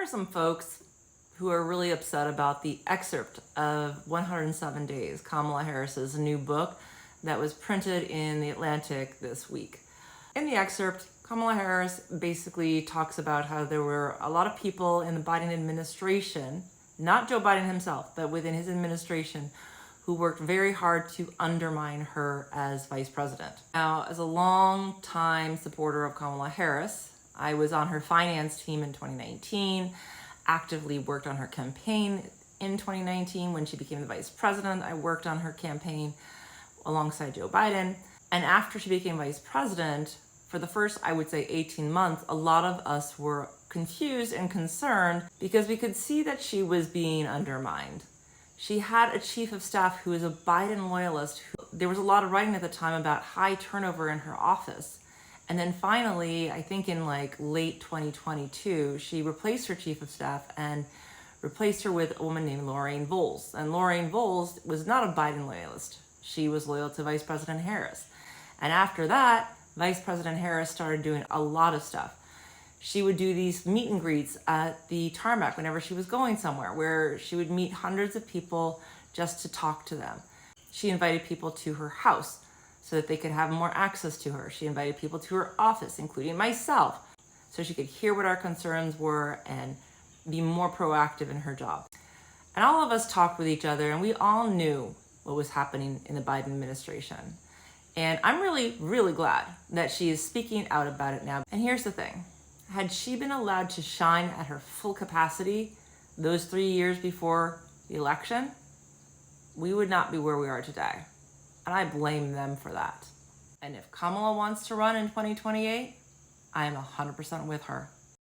some folks who are really upset about the excerpt of 107 Days, Kamala Harris's new book that was printed in The Atlantic this week. In the excerpt, Kamala Harris basically talks about how there were a lot of people in the Biden administration, not Joe Biden himself, but within his administration, who worked very hard to undermine her as vice president. Now, as a long-time supporter of Kamala Harris, I was on her finance team in 2019, actively worked on her campaign in 2019 when she became the vice president. I worked on her campaign alongside Joe Biden. And after she became vice president, for the first, I would say 18 months, a lot of us were confused and concerned because we could see that she was being undermined. She had a chief of staff who is a Biden loyalist. There was a lot of writing at the time about high turnover in her office. And then finally, I think in late 2022, she replaced her chief of staff and replaced her with a woman named Lorraine Voles. And Lorraine Voles was not a Biden loyalist. She was loyal to Vice President Harris. And after that, Vice President Harris started doing a lot of stuff. She would do these meet and greets at the tarmac whenever she was going somewhere, where she would meet hundreds of people just to talk to them. She invited people to her house so that they could have more access to her. She invited people to her office, including myself, so she could hear what our concerns were and be more proactive in her job. And all of us talked with each other, and we all knew what was happening in the Biden administration. And I'm really, really glad that she is speaking out about it now. And here's the thing. Had she been allowed to shine at her full capacity those 3 years before the election, we would not be where we are today. And I blame them for that. And if Kamala wants to run in 2028, I am 100% with her.